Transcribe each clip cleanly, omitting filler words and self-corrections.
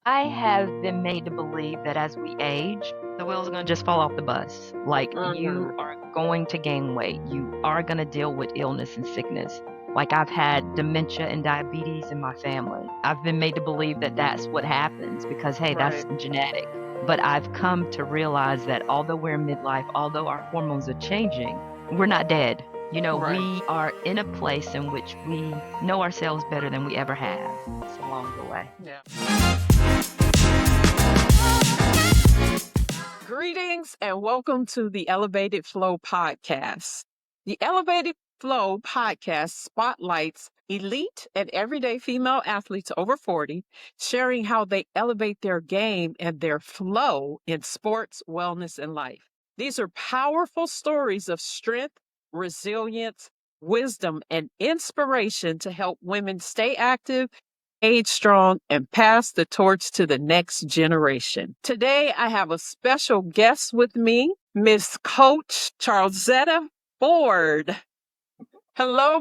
I have been made to believe that as we age, the wheels are going to just fall off the bus. Like, you Mhm. are going to gain weight. You are going to deal with illness and sickness. Like, I've had dementia and diabetes in my family. I've been made to believe that that's what happens because, hey, that's Right. genetic. But I've come to realize that although we're in midlife, although our hormones are changing, we're not dead. Right. We are in a place in which we know ourselves better than we ever have. It's along the way. Yeah. Greetings and welcome to the Elevated Flo Podcast. The Elevated Flo Podcast spotlights elite and everyday female athletes over 40, sharing how they elevate their game and their flow in sports, wellness, and life. These are powerful stories of strength, resilience, wisdom, and inspiration to help women stay active, age strong, and pass the torch to the next generation. Today, I have a special guest with me, Miss Coach Charleszetta Ford. Hello,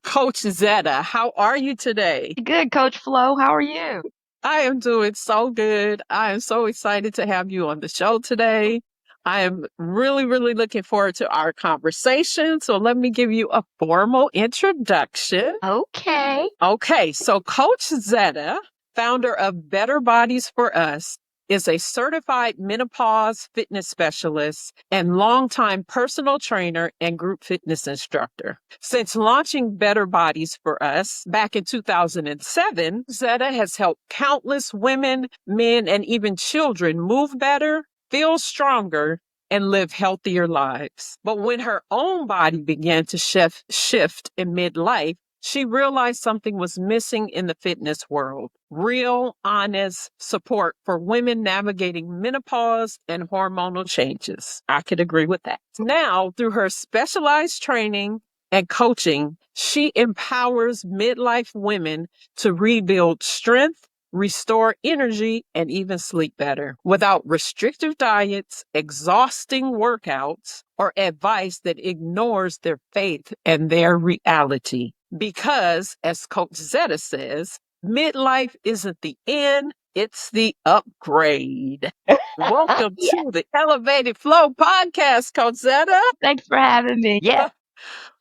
Coach Zetta. How are you today? Good, Coach Flo. How are you? I am doing so good. I am so excited to have you on the show today. I am really, really looking forward to our conversation. So let me give you a formal introduction. Okay. Okay, so Coach Zetta, founder of Better Bodies for Us, is a certified menopause fitness specialist and longtime personal trainer and group fitness instructor. Since launching Better Bodies for Us back in 2007, Zetta has helped countless women, men, and even children move better, feel stronger, and live healthier lives. But when her own body began to shift in midlife, she realized something was missing in the fitness world: real, honest support for women navigating menopause and hormonal changes. I could agree with that. Now, through her specialized training and coaching, she empowers midlife women to rebuild strength, restore energy, and even sleep better without restrictive diets, exhausting workouts, or advice that ignores their faith and their reality. Because, as Coach Zetta says, midlife isn't the end, it's the upgrade. Welcome Yeah. to the Elevated Flo Podcast, Coach Zetta. Thanks for having me. Yeah.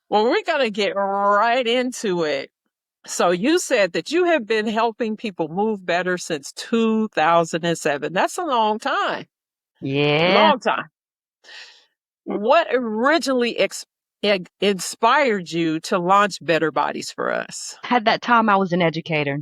Well, we're going to get right into it. So you said that you have been helping people move better since 2007. That's a long time. Yeah. Long time. What originally inspired you to launch Better Bodies for Us? At that time, I was an educator.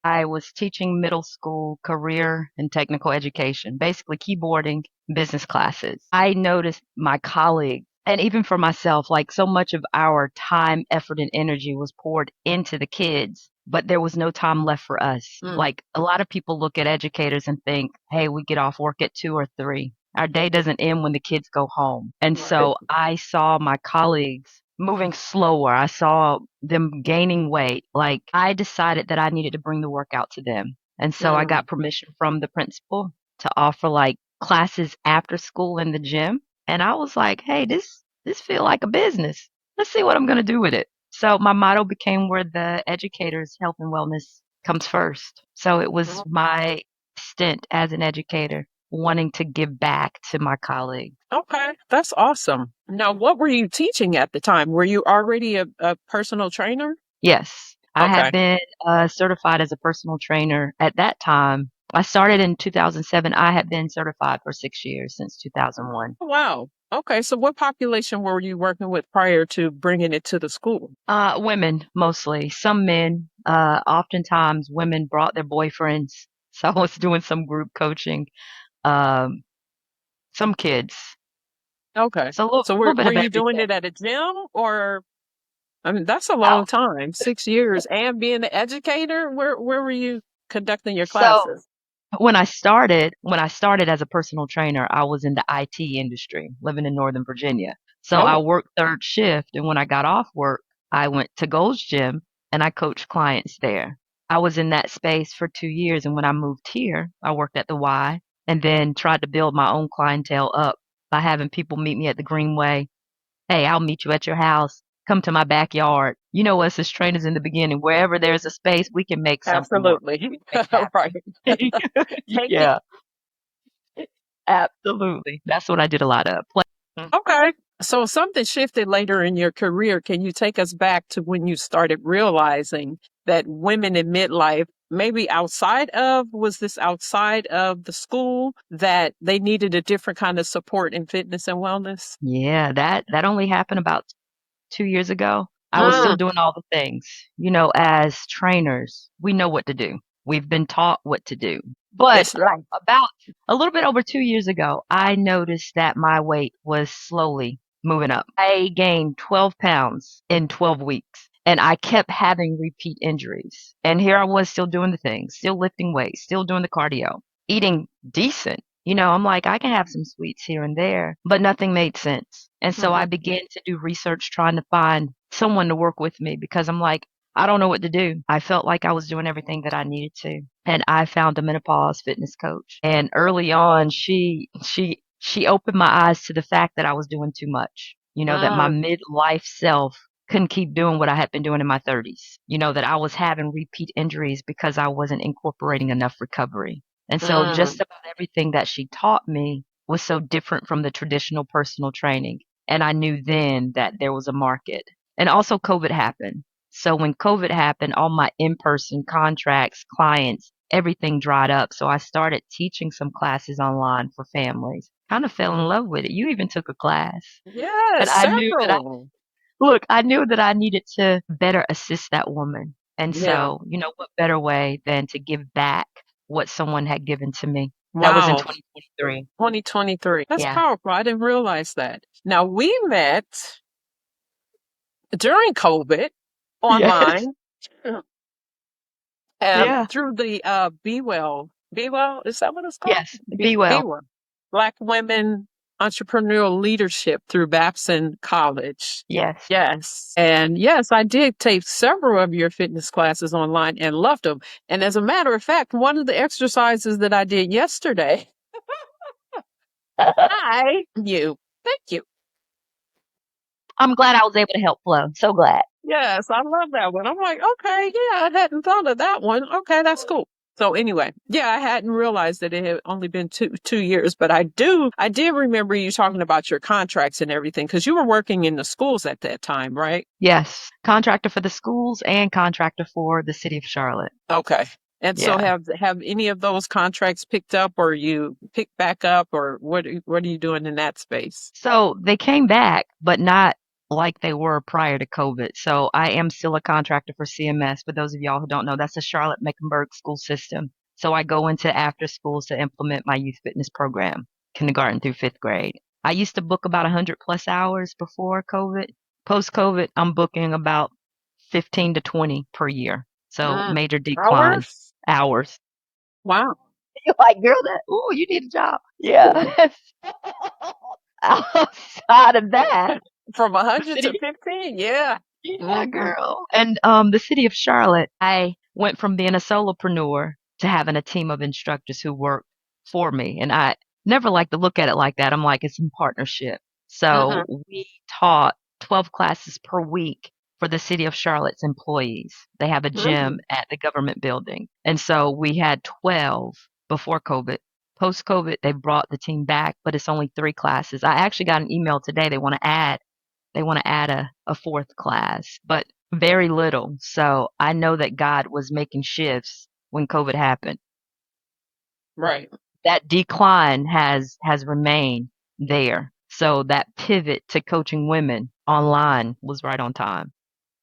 I was teaching middle school career and technical education, basically keyboarding, business classes. I noticed my colleagues, and even for myself, like so much of our time, effort, and energy was poured into the kids, but there was no time left for us. Mm, Like a lot of people look at educators and think, hey, we get off work at 2 or 3. Our day doesn't end when the kids go home. And right. so I saw my colleagues moving slower. I saw them gaining weight. Like, I decided that I needed to bring the workout to them. And so I Mm, got permission from the principal to offer like classes after school in the gym. And I was like, hey, this feel like a business. Let's see what I'm going to do with it. So my motto became where the educator's health and wellness comes first. So it was mm. my stint as an educator wanting to give back to my colleagues. Okay, that's awesome. Now, what were you teaching at the time? Were you already a personal trainer? Yes, I have Okay. been certified as a personal trainer at that time. I started in 2007. I had been certified for 6 years since 2001. Oh, wow. Okay, so what population were you working with prior to bringing it to the school? Women mostly, some men. Oftentimes women brought their boyfriends. So I was doing some group coaching. Um, some kids. Okay. So a So little bit were of you doing everything. it at a gym, or I mean, that's a Oh, long time, 6 years, and being an educator. Where were you conducting your so classes? when I started as a personal trainer, I was in the IT industry, living in Northern Virginia. So I Oh, worked third shift, and when I got off work, I went to Gold's Gym and I coached clients there. I was in that space for 2 years, and when I moved here, I worked at the Y and then tried to build my own clientele up by having people meet me at the Greenway. Hey, I'll meet you at your house. Come to my backyard. You know us as trainers in the beginning, wherever there's a space, we can make something work, Absolutely. make Right. happen. Take it. Yeah, absolutely. That's what I did a lot of. Mm. Okay. So something shifted later in your career. Can you take us back to when you started realizing that women in midlife, maybe was this outside of the school, that they needed a different kind of support in fitness and wellness? Yeah, that only happened about 2 years ago. I was still Mm, doing all the things. As trainers, we know what to do. We've been taught what to do. But it's life. about a little bit over 2 years ago, I noticed that my weight was slowly moving up. I gained 12 pounds in 12 weeks, and I kept having repeat injuries. And here I was still doing the things, still lifting weights, still doing the cardio, eating decent. I'm like, I can have some sweets here and there, but nothing made sense. And so I Mhm. began to do research trying to find someone to work with me because I'm like, I don't know what to do. I felt like I was doing everything that I needed to. And I found a menopause fitness coach. And early on, she opened my eyes to the fact that I was doing too much. That my Mm, midlife self couldn't keep doing what I had been doing in my 30s. That I was having repeat injuries because I wasn't incorporating enough recovery. And so just mm. about everything that she taught me was so different from the traditional personal training. And I knew then that there was a market. And also COVID happened. So when COVID happened, all my in-person contracts, clients, everything dried up. So I started teaching some classes online for families. Kind of fell in love with it. You even took a class. And Yes, I knew that several. I knew that I needed to better assist that woman. And Yeah. so, what better way than to give back what someone had given to me? That was in Wow. 2023. 2023. That's Yeah. powerful. I didn't realize that. Now, we met during COVID Yes. online, Yeah. through the Be Well, is that what it's called? Yes. Be well. Be Well. Black Women Entrepreneurial Leadership through Babson College. Yes. Yes. And yes, I did take several of your fitness classes online and loved them. And as a matter of fact, one of the exercises that I did yesterday, you. Thank you. I'm glad I was able to help Flo. So glad. Yes, I love that one. I'm like, okay, yeah, I hadn't thought of that one. Okay, that's cool. So anyway, yeah, I hadn't realized that it had only been two years, but I did remember you talking about your contracts and everything because you were working in the schools at that time, right? Yes. Contractor for the schools and contractor for the city of Charlotte. Okay. And so Yeah. have any of those contracts picked up or you picked back up or what are you doing in that space? So they came back, but not like they were prior to COVID. So I am still a contractor for CMS. For those of y'all who don't know, that's the Charlotte Mecklenburg school system. So I go into after schools to implement my youth fitness program, kindergarten through fifth grade. I used to book about 100 plus hours before COVID. Post COVID, I'm booking about 15 to 20 per year. So Mm. major decline Hours? hours. Wow. You're like, girl, you need a job. Yeah. Outside of that, From the 100 to city, 15? Yeah. yeah, Hmm. girl. And the city of Charlotte, I went from being a solopreneur to having a team of instructors who work for me. And I never like to look at it like that. I'm like, it's in partnership. Hmm. So we taught 12 classes per week for the city of Charlotte's employees. They have a gym Mm. at the government building. And so we had 12 before COVID. Post COVID, they brought the team back, but it's only 3 classes. I actually got an email today. They want to add a fourth class, but very little. So I know that God was making shifts when COVID happened. Right. That decline has remained there. So that pivot to coaching women online was right on time.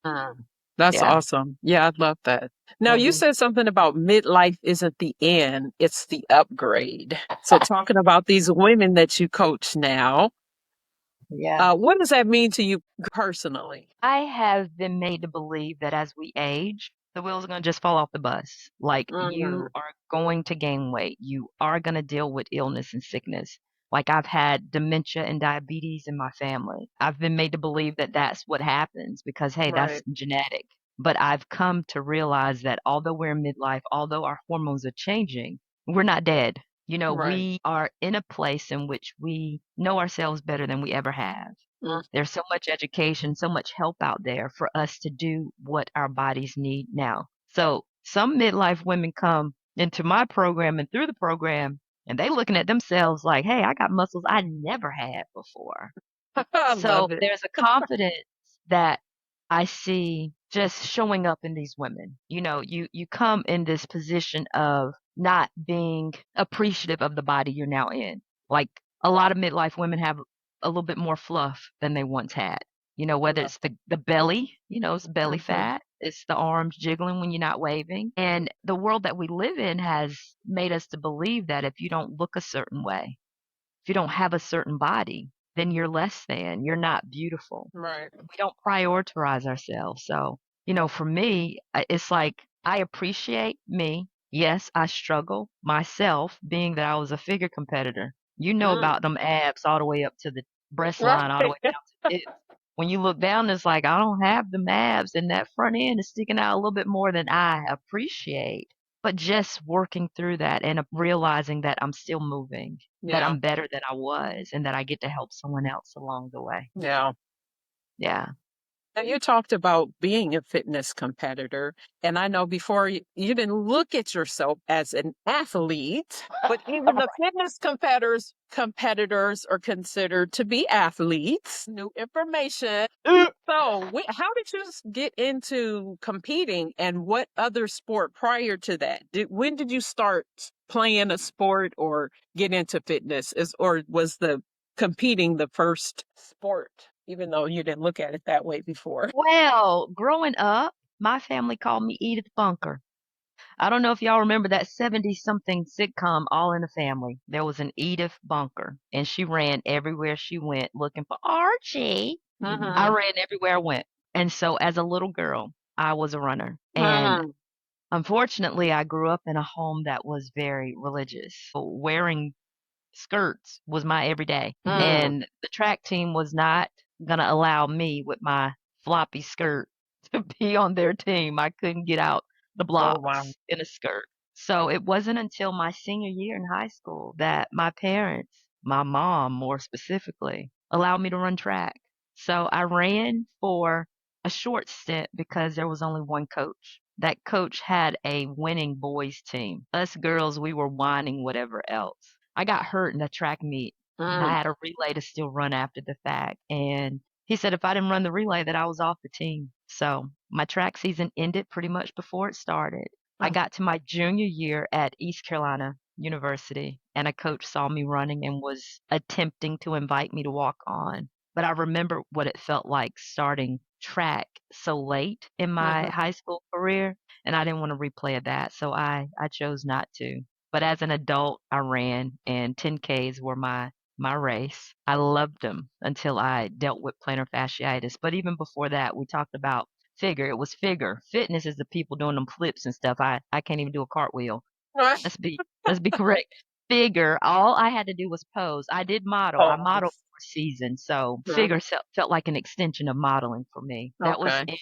Mm. That's Yeah. awesome. Yeah, I love that. Now, you Hmm. said something about midlife isn't the end, it's the upgrade. So, talking about these women that you coach now, Yeah. what does that mean to you personally? I have been made to believe that as we age, the wheels are going to just fall off the bus. Like you Mm. are going to gain weight. You are going to deal with illness and sickness. Like I've had dementia and diabetes in my family. I've been made to believe that that's what happens because, hey, that's Right, genetic. But I've come to realize that although we're in midlife, although our hormones are changing, we're not dead. right. We are in a place in which we know ourselves better than we ever have. There's so much education, so much help out there for us to do what our bodies need now. So some midlife women come into my program and through the program, and they looking at themselves like, hey, I got muscles I never had before. I So love it. there's a confidence that I see just showing up in these women. You come in this position of not being appreciative of the body you're now in. Like a lot of midlife women have a little bit more fluff than they once had. Whether Yeah. it's the belly, it's belly Mhm. fat, it's the arms jiggling when you're not waving. And the world that we live in has made us to believe that if you don't look a certain way, if you don't have a certain body, then you're less than, you're not beautiful. Right. We don't prioritize ourselves. So, for me, it's like I appreciate me. Yes, I struggle myself, being that I was a figure competitor. You know Mm. about them abs all the way up to the breast Right. line, all the way down to it. When you look down, it's like I don't have the abs, and that front end is sticking out a little bit more than I appreciate. But just working through that and realizing that I'm still moving, that Yeah. I'm better than I was, and that I get to help someone else along the way. Yeah. Yeah. Now, you talked about being a fitness competitor, and I know before you didn't look at yourself as an athlete, but even the fitness competitors are considered to be athletes. New information. So, how did you get into competing, and what other sport prior to that? When did you start playing a sport or get into fitness? Or was the competing the first sport, even though you didn't look at it that way before? Well, growing up, my family called me Edith Bunker. I don't know if y'all remember that 70 something sitcom, All in the Family. There was an Edith Bunker, and she ran everywhere she went looking for Archie. I Mm-hmm. ran everywhere I went. And so as a little girl, I was a runner. And Mm-hmm. unfortunately, I grew up in a home that was very religious. So wearing skirts was my everyday. Mm. And the track team was not going to allow me with my floppy skirt to be on their team. I couldn't get out the Oh, wow. blocks in a skirt. So it wasn't until my senior year in high school that my parents, my mom more specifically, allowed me to run track. So I ran for a short stint because there was only one coach. That coach had a winning boys team. Us girls, we were whining whatever else. I got hurt in a track meet. I Mm. had a relay to still run after the fact. And he said if I didn't run the relay that I was off the team. So my track season ended pretty much before it started. I Oh, got to my junior year at East Carolina University, and a coach saw me running and was attempting to invite me to walk on. But I remember what it felt like starting track so late in my mhm. high school career, and I didn't want to replay that, so I chose not to. But as an adult, I ran, and 10Ks were my race. I loved them until I dealt with plantar fasciitis. But even before that, we talked about figure. It was figure. Fitness is the people doing them flips and stuff. I can't even do a cartwheel. Right. Let's be correct. Figure, all I had to do was pose. I did model. I Oh, modeled for a season, so mhm. figure felt like an extension of modeling for me. Okay.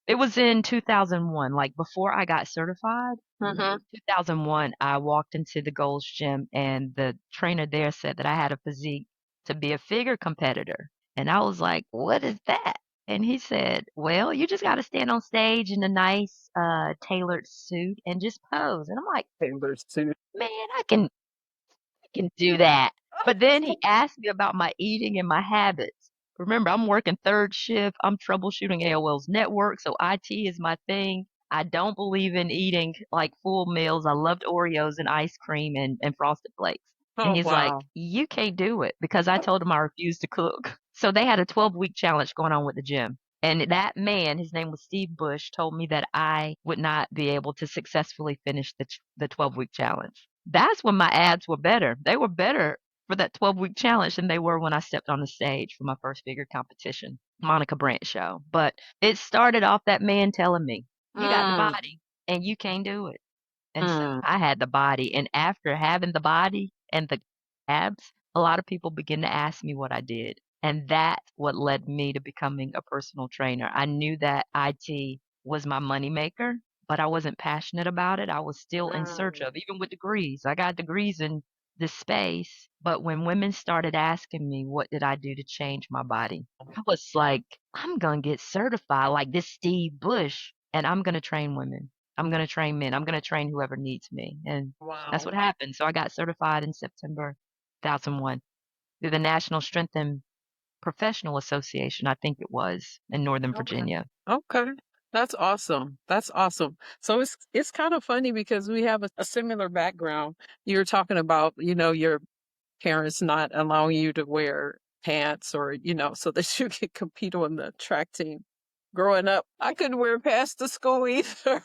It was in 2001, like before I got certified. Mm-hmm. 2001, I walked into the Gold's Gym, and the trainer there said that I had a physique to be a figure competitor. And I was like, what is that? And he said, well, you just got to stand on stage in a nice tailored suit and just pose. And I'm like, Taylor's suit. man, I can do that. But then he asked me about my eating and my habits. Remember, I'm working third shift. I'm troubleshooting AOL's network, so IT is my thing. I don't believe in eating like full meals. I loved Oreos and ice cream and frosted flakes. And Oh, he's like, wow. you can't do it because I told him I refused to cook. So they had a 12-week challenge going on with the gym. And that man, his name was Steve Bush, told me that I would not be able to successfully finish the 12-week challenge. That's when my abs were better. They were better for that 12-week challenge than they were when I stepped on the stage for my first figure competition, Monica Brandt show. But it started off that man telling me, you got the Mm, body and you can't do it. And so mm, I had the body. And after having the body and the abs, a lot of people began to ask me what I did. And that's what led me to becoming a personal trainer. I knew that IT was my moneymaker, but I wasn't passionate about it. I was still in search mm. of, even with degrees. I got degrees in this space. But when women started asking me, what did I do to change my body? I was like, I'm going to get certified like this Steve Bush, and I'm going to train women. I'm going to train men. I'm going to train whoever needs me. And that's what Wow. happened. So I got certified in September 2001 through the National Strength and Professional Association, I think it was, in Northern Okay. Virginia. Okay. That's awesome. That's awesome. So it's kind of funny because we have a similar background. You were talking about, your parents not allowing you to wear pants or, so that you could compete on the track team. Growing up, I couldn't wear pants to school either.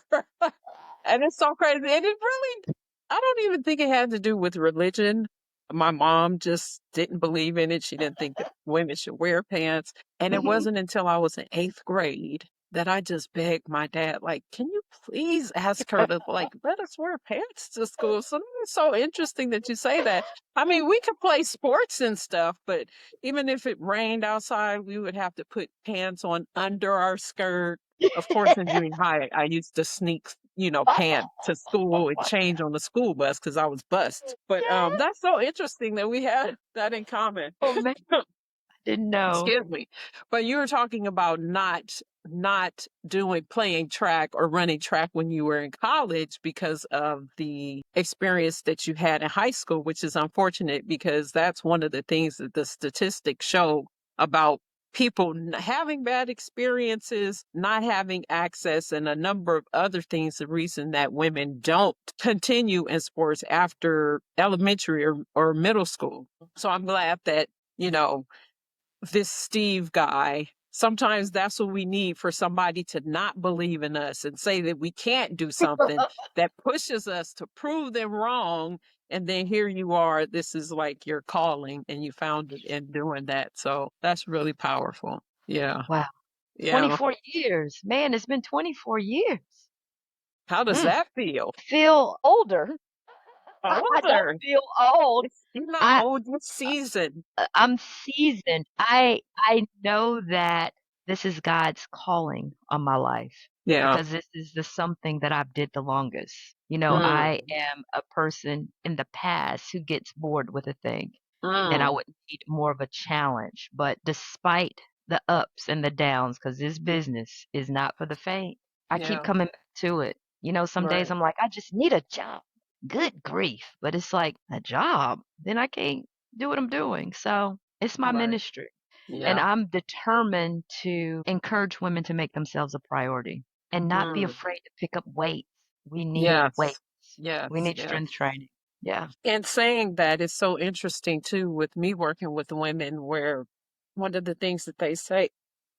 And it's so crazy. And it really, I don't even think it had to do with religion. My mom just didn't believe in it. She didn't think that women should wear pants. And it Mhm. wasn't until I was in eighth grade that I just begged my dad, like, can you please ask her to like let us wear pants to school? So it's so interesting that you say that. I mean, we could play sports and stuff, but even if it rained outside, we would have to put pants on under our skirt. Of course, in junior high, I used to sneak, pants to school and change on the school bus because I was bused. But Yeah. that's so interesting that we had that in common. Oh man, didn't know. Excuse me. But you were talking about not doing playing track or running track when you were in college because of the experience that you had in high school, which is unfortunate because that's one of the things that the statistics show about people having bad experiences, not having access, and a number of other things. The reason that women don't continue in sports after elementary or middle school. So I'm glad that, this Steve guy, sometimes that's what we need for somebody to not believe in us and say that we can't do something that pushes us to prove them wrong. And then here you are, this is like your calling and you found it in doing that. So that's really powerful. Yeah. Wow. Yeah. 24 years. Man, it's been 24 years. How does Mm. that feel? Feel older. I don't Older. feel old. You're not I old, you're seasoned. I'm seasoned. I know that this is God's calling on my life Yeah. because this is the something that I've did the longest. You know, I Mm, am a person in the past who gets bored with a thing and I mm, would need more of a challenge. But despite the ups and the downs, because this business is not for the faint, I keep yeah. coming back to it. You know, some days Right. I'm like, I just need a job. Good grief. But it's like a job. Then I can't do what I'm doing. So it's my Right. ministry. And Yeah. I'm determined to encourage women to make themselves a priority and not be Mm. afraid to pick up weights. We need weights. Yes. We Yes. need Yes. strength training. Yeah. And saying that is so interesting too with me working with women where one of the things that they say,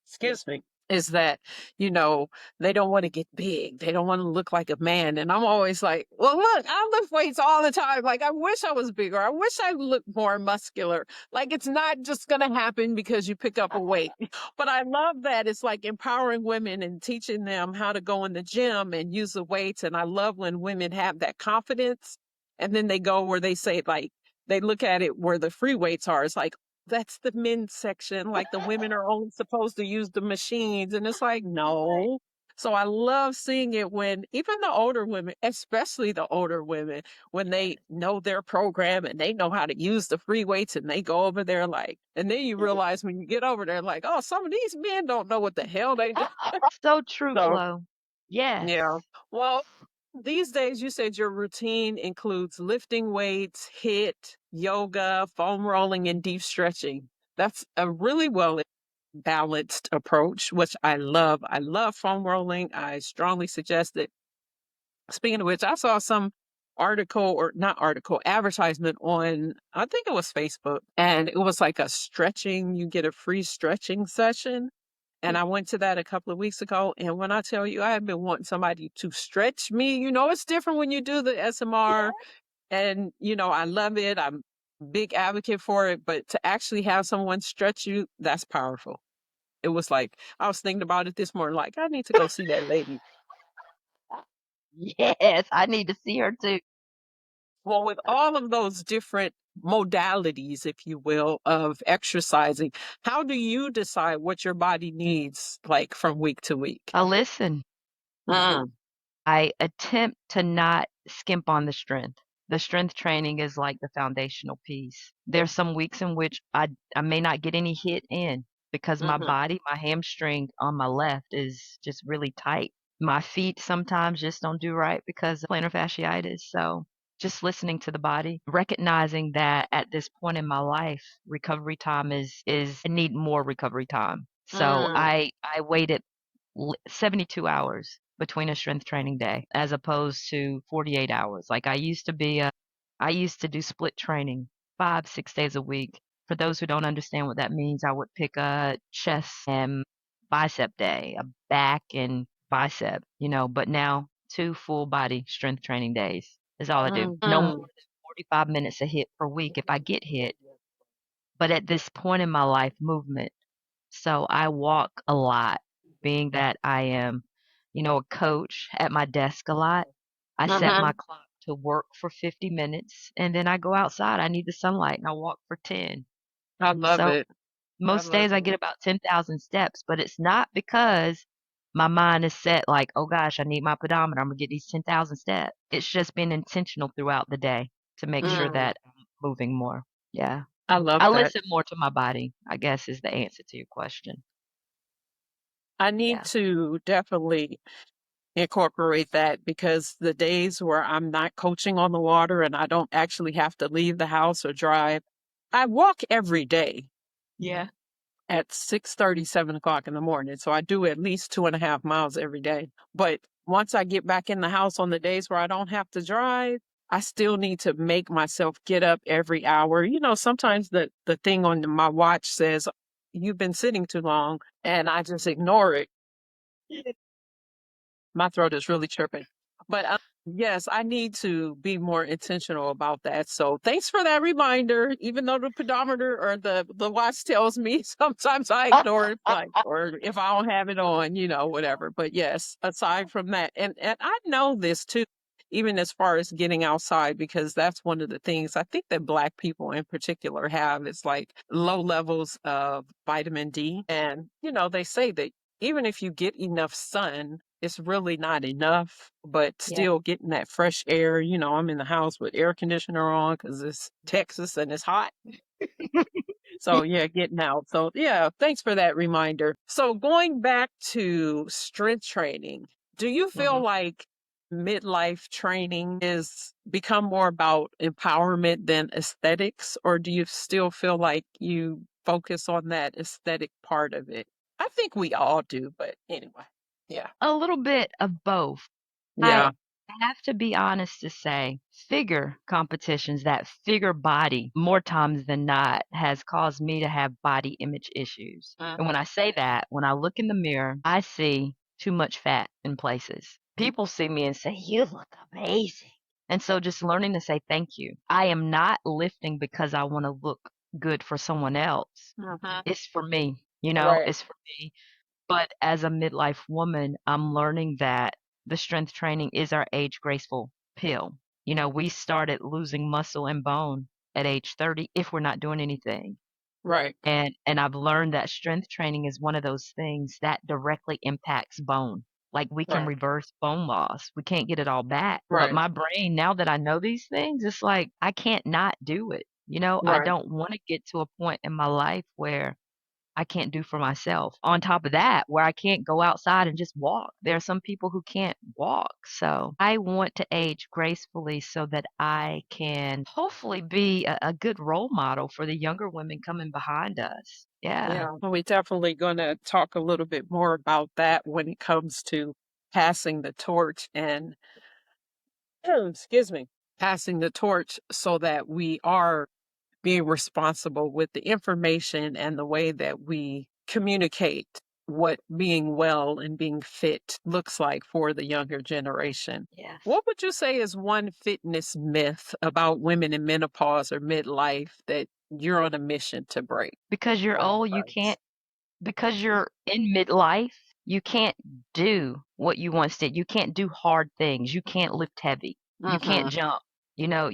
excuse me, is that, you know, they don't want to get big. They don't want to look like a man. And I'm always like, well, look, I lift weights all the time. Like, I wish I was bigger. I wish I looked more muscular. Like, it's not just going to happen because you pick up a weight. But I love that it's like empowering women and teaching them how to go in the gym and use the weights. And I love when women have that confidence and then they go where they say, like, they look at it where the free weights are. It's like, that's the men's section. Like the women are only supposed to use the machines. And it's like, no. So I love seeing it when even the older women, especially the older women, when they know their program and they know how to use the free weights and they go over there like, and then you realize when you get over there, like, oh, some of these men don't know what the hell they do. So true, So Flo. Yes. yeah. Well, these days you said your routine includes lifting weights, hit, yoga, foam rolling, and deep stretching. That's a really well balanced approach, which I love. I love foam rolling. I strongly suggest it. Speaking of which, I saw some article or not article advertisement on, I think it was Facebook, and it was like a stretching, you get a free stretching session. And I went to that a couple of weeks ago. And when I tell you, I have been wanting somebody to stretch me, it's different when you do the SMR. And, I love it. I'm a big advocate for it. But to actually have someone stretch you, that's powerful. It was like, I was thinking about it this morning, like, I need to go see that lady. Yes. I need to see her too. Well, with all of those different modalities, if you will, of exercising, how do you decide what your body needs, like from week to week? I listen. Mm, I attempt to not skimp on the strength. The strength training is like the foundational piece. There's some weeks in which I may not get any hit in because my Hmm. body, my hamstring on my left is just really tight. My feet sometimes just don't do right because of plantar fasciitis. So just listening to the body, recognizing that at this point in my life, recovery time is I need more recovery time. So Mm. I waited 72 hours between a strength training day as opposed to 48 hours. Like I used to do split training 5, 6 days a week. For those who don't understand what that means, I would pick a chest and bicep day, a back and bicep, but now 2 full body strength training days is all I do. No more Hmm. than 45 minutes a hit per week if I get hit. But at this point in my life, movement, so I walk a lot, being that I am, a coach at my desk a lot. I set Hmm. my clock to work for 50 minutes and then I go outside. I need the sunlight and I walk for 10. I love So it. I most love days I it. get about 10,000 steps, but it's not because my mind is set like, oh gosh, I need my pedometer. I'm going to get these 10,000 steps. It's just been intentional throughout the day to make sure Mm. that I'm moving more. Yeah. I love I that. listen more to my body, I guess is the answer to your question. I need Yeah. to definitely incorporate that because the days where I'm not coaching on the water and I don't actually have to leave the house or drive, I walk every day Yeah. at 6:30, 7 o'clock in the morning. So I do at least 2.5 miles every day. But once I get back in the house on the days where I don't have to drive, I still need to make myself get up every hour. Sometimes the thing on my watch says, you've been sitting too long, and I just ignore it. My throat is really chirping. But yes, I need to be more intentional about that. So thanks for that reminder. Even though the pedometer or the watch tells me, sometimes I ignore it, like, or if I don't have it on, whatever. But yes, aside from that, and I know this too, even as far as getting outside, because that's one of the things I think that Black people in particular have is like low levels of vitamin D. And, they say that even if you get enough sun, it's really not enough, but Yeah. still getting that fresh air. I'm in the house with air conditioner on because it's Texas and it's hot. So, yeah, getting out. So, yeah, thanks for that reminder. So, going back to strength training, do you feel Mhm. like midlife training is become more about empowerment than aesthetics, or do you still feel like you focus on that aesthetic part of it? I think we all do, but anyway. Yeah. A little bit of both. I Yeah. have to be honest to say, figure competitions, that figure body, more times than not, has caused me to have body image issues. And when I say that, when I look in the mirror, I see too much fat in places. People see me and say, you look amazing. And so just learning to say thank you. I am not lifting because I want to look good for someone else. Mhm. It's for me, Right. it's for me. But as a midlife woman, I'm learning that the strength training is our age graceful pill. We started losing muscle and bone at age 30 if we're not doing anything. Right. And I've learned that strength training is one of those things that directly impacts bone. Like we can Right. reverse bone loss. We can't get it all back. But Right. my brain, now that I know these things, it's like I can't not do it. I Right. don't want to get to a point in my life where I can't do for myself. On top of that, where I can't go outside and just walk. There are some people who can't walk. So I want to age gracefully so that I can hopefully be a good role model for the younger women coming behind us. Yeah. Yeah. Well, we're definitely going to talk a little bit more about that when it comes to passing the torch and, excuse me, passing the torch so that we are being responsible with the information and the way that we communicate what being well and being fit looks like for the younger generation. Yes. What would you say is one fitness myth about women in menopause or midlife that you're on a mission to break? Because you're old, because you're in midlife, you can't do what you once did. You can't do hard things. You can't lift heavy. You can't Mm-hmm. jump. You know,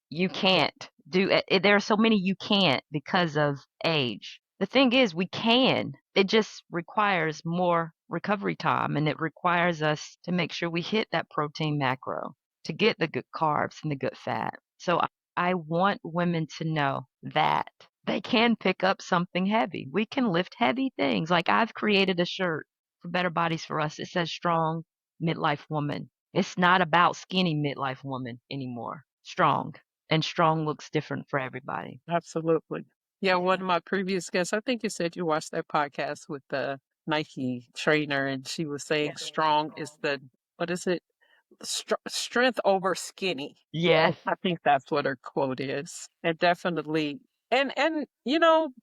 you can't do it. There are so many you can't because of age. The thing is, we can. It just requires more recovery time and it requires us to make sure we hit that protein macro to get the good carbs and the good fat. So I want women to know that they can pick up something heavy. We can lift heavy things. Like I've created a shirt for Better Bodies for Us. It says strong midlife woman. It's not about skinny midlife woman anymore. Strong. And strong looks different for everybody. Absolutely. Yeah, one Yeah. of my previous guests, I think you said you watched that podcast with the Nike trainer, and she was saying strong is the, what is it? Strength over skinny. Yes. I think that's what her quote is. And definitely, and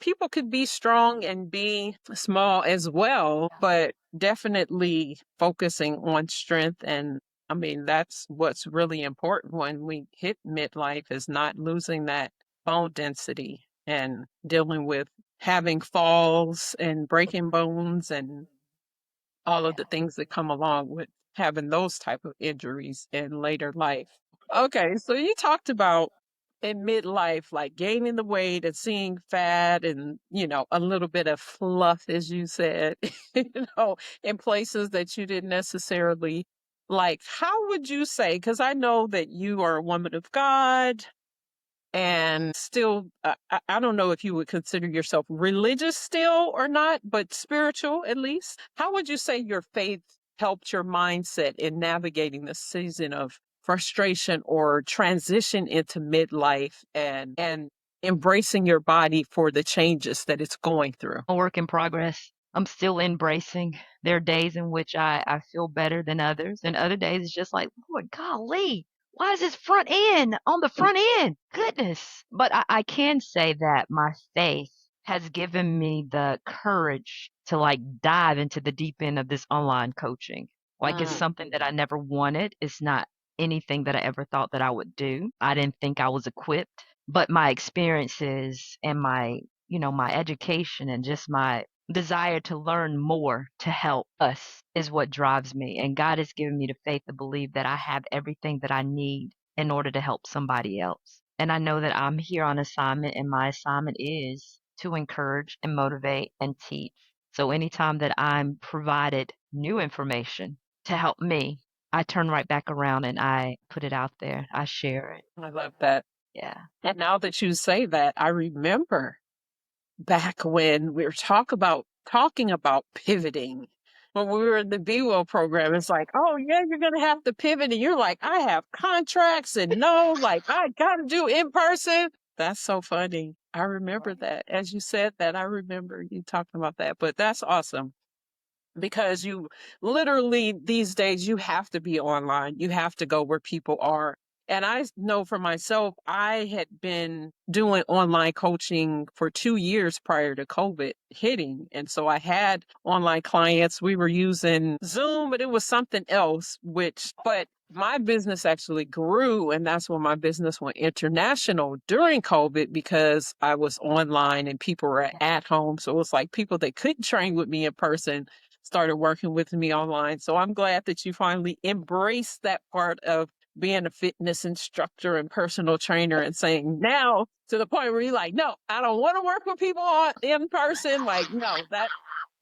people could be strong and be small as well, but definitely focusing on strength. And I mean, that's what's really important when we hit midlife, is not losing that bone density and dealing with having falls and breaking bones and all of the things that come along with having those type of injuries in later life. Okay, so you talked about in midlife, like gaining the weight and seeing fat and, a little bit of fluff, as you said, in places that you didn't necessarily like. How would you say, because I know that you are a woman of God and still, I don't know if you would consider yourself religious still or not, but spiritual at least. How would you say your faith helped your mindset in navigating the season of frustration or transition into midlife and embracing your body for the changes that it's going through? A work in progress. I'm still embracing. There are days in which I feel better than others, and other days it's just like, Lord, golly, why is this front end on the front end? Goodness. But I can say that my faith has given me the courage to like dive into the deep end of this online coaching. Like it's Mm, something that I never wanted. It's not anything that I ever thought that I would do. I didn't think I was equipped, but my experiences and my education and just my desire to learn more to help us is what drives me. And God has given me the faith to believe that I have everything that I need in order to help somebody else. And I know that I'm here on assignment, and my assignment is to encourage and motivate and teach. So anytime that I'm provided new information to help me, I turn right back around and I put it out there. I share it. I love that. Yeah. And now that you say that, I remember back when we were talking about pivoting. When we were in the BWell program, it's like, oh yeah, you're gonna have to pivot, and you're like, I have contracts, and no, like I gotta do in person. That's so funny. I remember that. As you said that, I remember you talking about that. But that's awesome, because you literally these days you have to be online. You have to go where people are. And I know for myself, I had been doing online coaching for 2 years prior to COVID hitting. And so I had online clients. We were using Zoom, but it was something else, but my business actually grew. And that's when my business went international during COVID, because I was online and people were at home. So it was like people that couldn't train with me in person started working with me online. So I'm glad that you finally embraced that part of being a fitness instructor and personal trainer, and saying now to the point where you're like, no, I don't want to work with people in person. Like, no,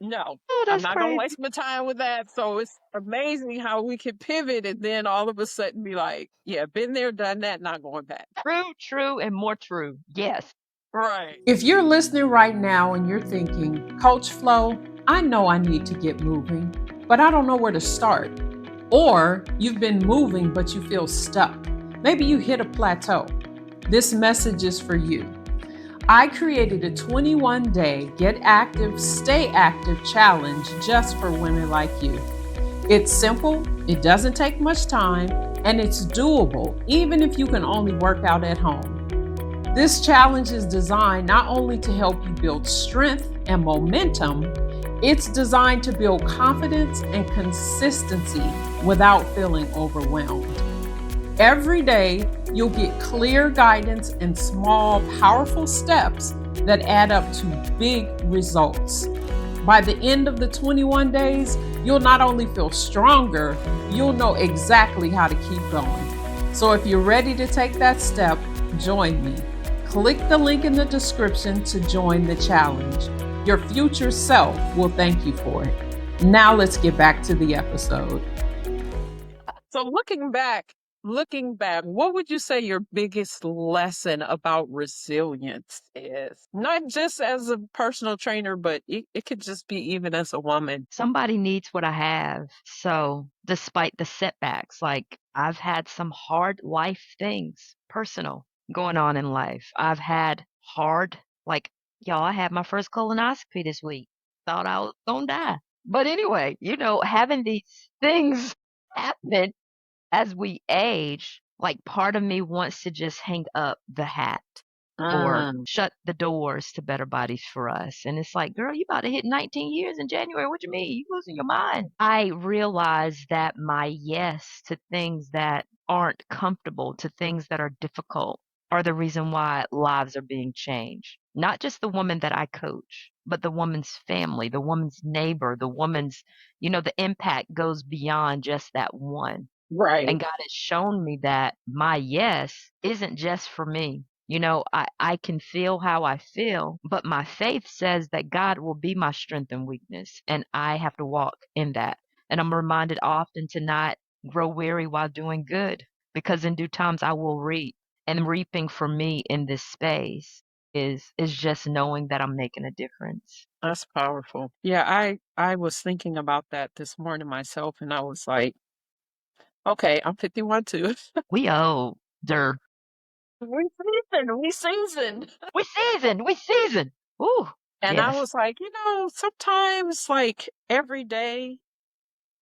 Oh, I'm that's not going to crazy. waste my time with that. So it's amazing how we can pivot and then all of a sudden be like, yeah, been there, done that, not going back. True, true, and more true. Yes. Right. If you're listening right now and you're thinking, Coach Flo, I know I need to get moving, but I don't know where to start. Or you've been moving, but you feel stuck. Maybe you hit a plateau. This message is for you. I created a 21-day Get Active, Stay Active challenge just for women like you. It's simple, it doesn't take much time, and it's doable even if you can only work out at home. This challenge is designed not only to help you build strength and momentum, it's designed to build confidence and consistency without feeling overwhelmed. Every day, you'll get clear guidance and small, powerful steps that add up to big results. By the end of the 21 days, you'll not only feel stronger, you'll know exactly how to keep going. So if you're ready to take that step, join me. Click the link in the description to join the challenge. Your future self will thank you for it. Now let's get back to the episode. So looking back looking back, what would you say your biggest lesson about resilience is? Not just as a personal trainer, but it could just be even as a woman. Somebody needs what I have. So, despite the setbacks, like I've had some hard life things, personal, going on in life. I've had hard, like, y'all, I had my first colonoscopy this week. Thought I was gonna die. But anyway, having these things happen as we age, like part of me wants to just hang up the hat or Mm, shut the doors to better bodies for us. And it's like, girl, you about to hit 19 years in January. What you mean? You losing your mind. I realize that my yes to things that aren't comfortable, to things that are difficult, are the reason why lives are being changed. Not just the woman that I coach, but the woman's family, the woman's neighbor, the woman's, the impact goes beyond just that one. right. And God has shown me that my yes isn't just for me. I can feel how I feel, but my faith says that God will be my strength and weakness, and I have to walk in that. And I'm reminded often to not grow weary while doing good, because in due times I will reap. And reaping for me in this space is just knowing that I'm making a difference. That's powerful. Yeah, I was thinking about that this morning myself, and I was like, okay, I'm 51 too. We older. We seasoned. We seasoned. Ooh, And I yes. was like, sometimes like every day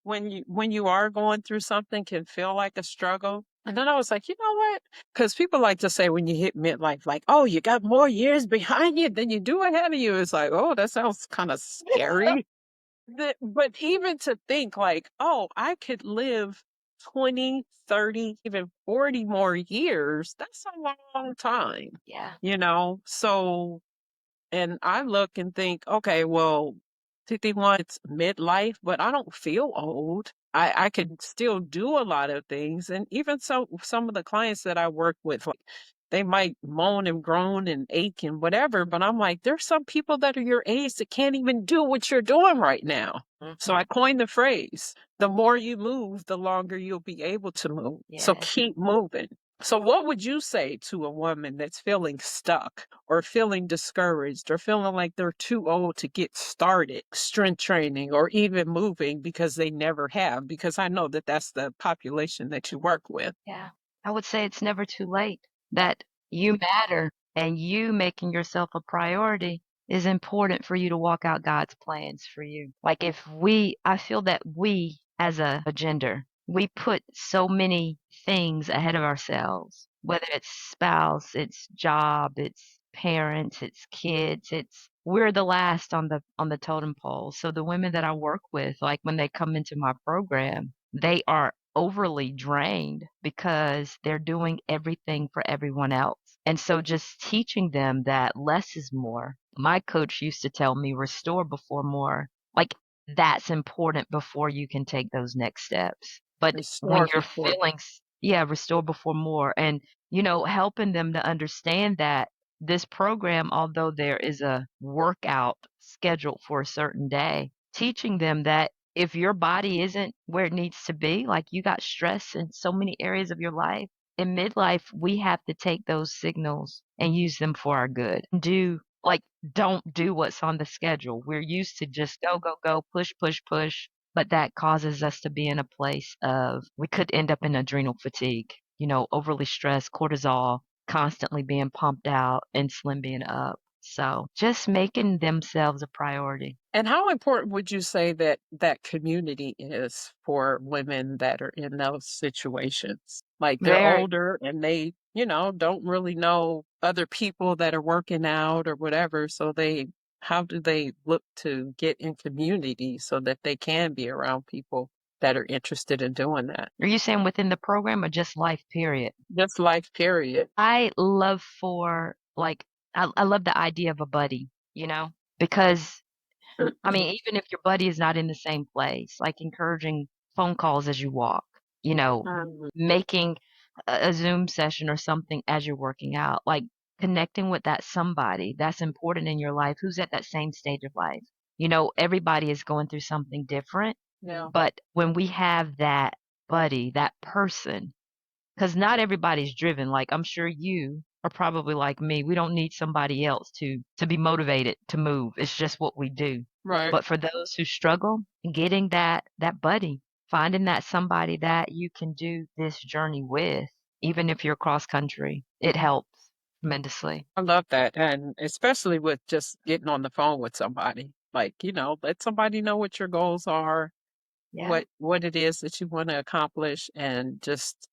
when you are going through something can feel like a struggle. And then I was like, you know what? Because people like to say when you hit midlife, like, oh, you got more years behind you than you do ahead of you. It's like, oh, that sounds kind of scary. But even to think like, oh, I could live 20, 30, even 40 more years, that's a long time, Yeah. So, and I look and think, okay, well, 51, it's midlife, but I don't feel old. I can still do a lot of things. And even some of the clients that I work with, like they might moan and groan and ache and whatever, but I'm like, there's some people that are your age that can't even do what you're doing right now. So I coined the phrase, the more you move, the longer you'll be able to move. So Yes. keep moving. So what would you say to a woman that's feeling stuck or feeling discouraged or feeling like they're too old to get started strength training or even moving because they never have? Because I know that that's the population that you work with. Yeah. I would say it's never too late, that you matter, and you making yourself a priority is important for you to walk out God's plans for you. Like I feel that we as a gender, we put so many things ahead of ourselves, whether it's spouse, it's job, it's parents, it's kids, we're the last on the totem pole. So the women that I work with, like when they come into my program, they are overly drained because they're doing everything for everyone else. And so just teaching them that less is more. My coach used to tell me restore before more. Like that's important before you can take those next steps. But when Restore you're before. yeah, restore before more. And, helping them to understand that this program, although there is a workout scheduled for a certain day, teaching them that if your body isn't where it needs to be, like you got stress in so many areas of your life, in midlife, we have to take those signals and use them for our good. Don't do what's on the schedule. We're used to just go, go, go, push, push, push. But that causes us to be in a place of, we could end up in adrenal fatigue, overly stressed, cortisol constantly being pumped out, insulin being up. So just making themselves a priority. And how important would you say that that community is for women that are in those situations? Like they're Very. older and they, don't really know other people that are working out or whatever. So how do they look to get in community so that they can be around people that are interested in doing that? Are you saying within the program or just life period? Just life, period. I love I love the idea of a buddy, because I mean, even if your buddy is not in the same place, like encouraging phone calls as you walk, Mhm. making a Zoom session or something as you're working out, like connecting with that somebody that's important in your life who's at that same stage of life. Everybody is going through something different, Yeah. but when we have that buddy, that person because not everybody's driven. Like I'm sure you are probably like me. We don't need somebody else to be motivated to move. It's just what we do. Right. But for those who struggle, getting that buddy, finding that somebody that you can do this journey with, even if you're cross country, it helps tremendously. I love that. And especially with just getting on the phone with somebody, like, let somebody know what your goals are, Yeah. what it is that you want to accomplish, and just,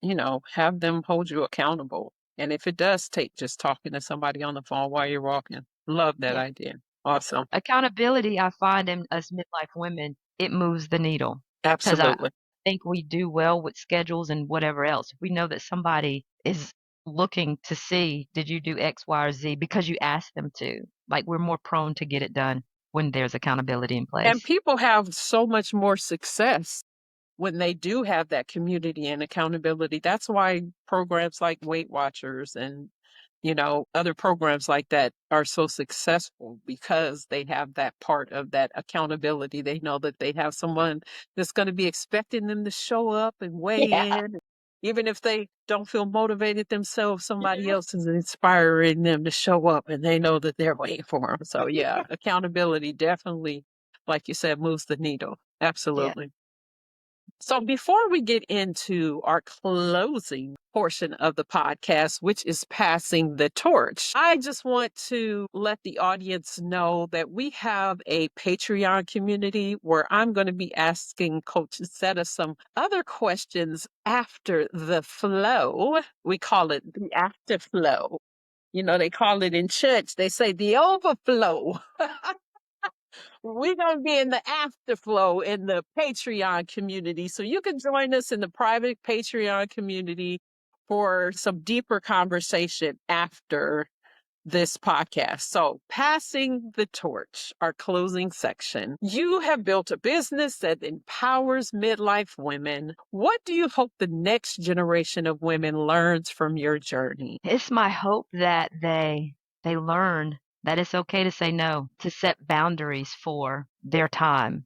have them hold you accountable. And if it does take just talking to somebody on the phone while you're walking, love that Yeah. idea. Awesome. Accountability, I find in us midlife women, it moves the needle. Because I Absolutely. think we do well with schedules and whatever else. We know that somebody is looking to see, did you do X, Y, or Z because you asked them to. Like we're more prone to get it done when there's accountability in And place. people have so much more success when they do have that community and accountability. That's why programs like Weight Watchers and, other programs like that are so successful, because they have that part of that accountability. They know that they have someone that's going to be expecting them to show up and weigh Yeah. in. Even if they don't feel motivated themselves, somebody Yeah. else is inspiring them to show up, and they know that they're waiting for them. So, yeah, accountability definitely, like you said, moves the needle. Yeah. Absolutely. So before we get into our closing portion of the podcast, which is passing the torch, I just want to let the audience know that we have a Patreon community where I'm going to be asking Coach Zetta some other questions after the flow. We call it the afterflow. They call it in church, they say the overflow. We're going to be in the afterflow in the Patreon community. So you can join us in the private Patreon community for some deeper conversation after this podcast. So, passing the torch, our closing section. You have built a business that empowers midlife women. What do you hope the next generation of women learns from your journey? It's my hope that they learn that it's okay to say no, to set boundaries for their time,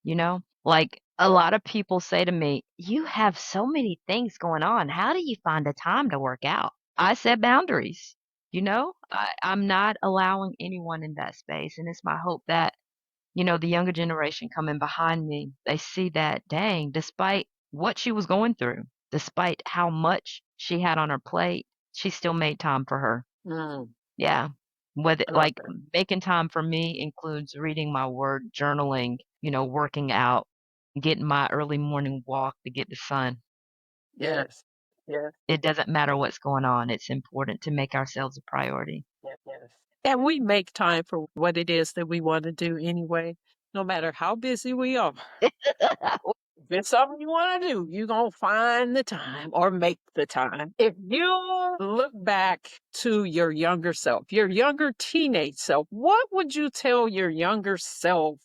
you know? Like a lot of people say to me, "You have so many things going on. How do you find the time to work out?" I set boundaries, I'm not allowing anyone in that space. And it's my hope that, the younger generation coming behind me, they see that, dang, despite what she was going through, despite how much she had on her plate, she still made time for her. Mm, Yeah. Whether I love like that. making time for me includes reading my word, journaling, working out, getting my early morning walk to get the sun. Yes. Yes. It doesn't matter what's going on. It's important to make ourselves a priority. Yes. And we make time for what it is that we want to do anyway, no matter how busy we are. If it's something you want to do, you're going to find the time or make the time. If you look back to your younger self, your younger teenage self, what would you tell your younger self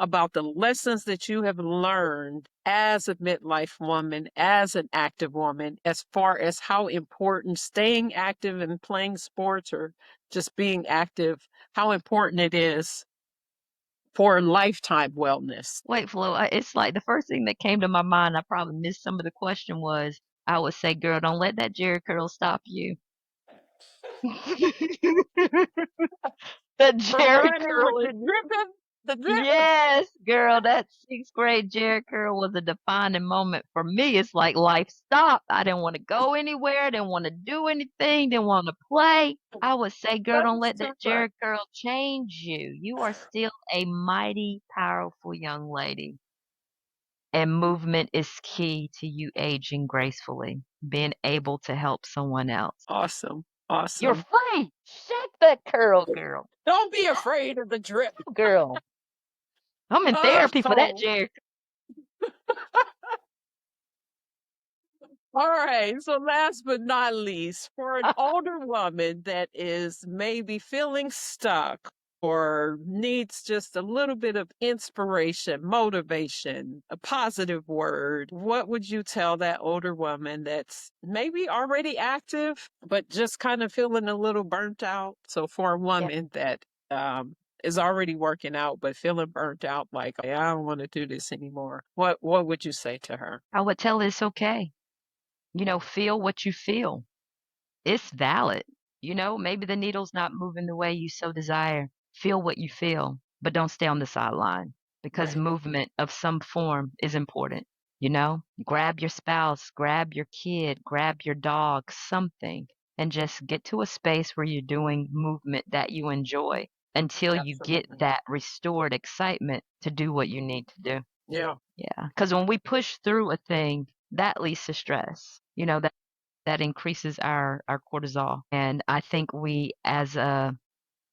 about the lessons that you have learned as a midlife woman, as an active woman, as far as how important staying active and playing sports or just being active, how important it is for lifetime wellness? Wait, Flo, it's like the first thing that came to my mind, I probably missed some of the question was, I would say, girl, don't let that Jerry curl stop you. The From Jerry running with curl the dripping, the dripping. Yes, girl, that sixth grade Jerry curl was a defining moment for me. It's like life stopped. I didn't want to go anywhere, didn't want to do anything, didn't want to play. I would say, girl, don't That's let too that funny. Jerry curl change you. You are still a mighty, powerful young lady. And movement is key to you aging gracefully, being able to help someone else. Awesome. You're Awesome. free. Shake that curl, girl. Don't be afraid of the drip. Girl. I'm in therapy for that Oh, Jerry. all right. So, last but not least, for an older woman that is maybe feeling stuck or needs just a little bit of inspiration, motivation, a positive word, what would you tell that older woman that's maybe already active, but just kind of feeling a little burnt out? So, for a Yeah. woman that is already working out, but feeling burnt out, like, I don't want to do this anymore, what would you say to her? I would tell her it's okay. Feel what you feel. It's valid. Maybe the needle's not moving the way you so desire. Feel what you feel, but don't stay on the sideline because Right. movement of some form is important. Grab your spouse, grab your kid, grab your dog, something, and just get to a space where you're doing movement that you enjoy until you get Absolutely. that restored excitement to do what you need to do. Yeah. Yeah. Because when we push through a thing, that leads to stress. That increases our cortisol. And I think we as a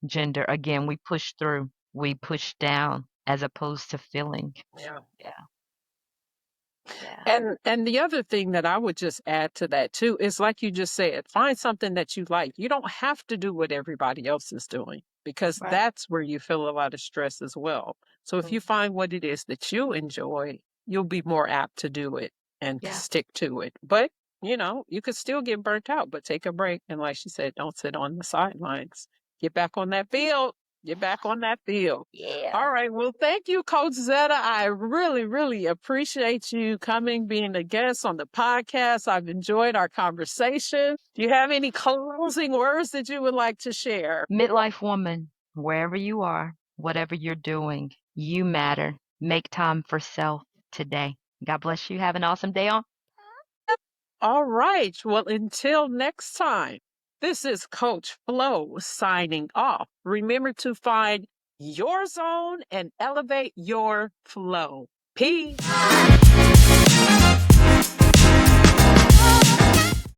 gender, again, we push through, we push down as opposed to feeling. Yeah. Yeah. Yeah. And the other thing that I would just add to that too is like you just said, find something that you like. You don't have to do what everybody else is doing because Right. that's where you feel a lot of stress as well. So if you find what it is that you enjoy, you'll be more apt to do it and to Yeah. stick to it. But you could still get burnt out, but take a break. And like she said, don't sit on the sidelines. Get back on that field. Get back on that field. Yeah. All right. Well, thank you, Coach Zetta. I really, really appreciate you coming, being a guest on the podcast. I've enjoyed our conversation. Do you have any closing words that you would like to share? Midlife woman, wherever you are, whatever you're doing, you matter. Make time for self today. God bless you. Have an awesome day on. All right. Well, until next time, this is Coach Flo signing off. Remember to find your zone and elevate your flow. Peace.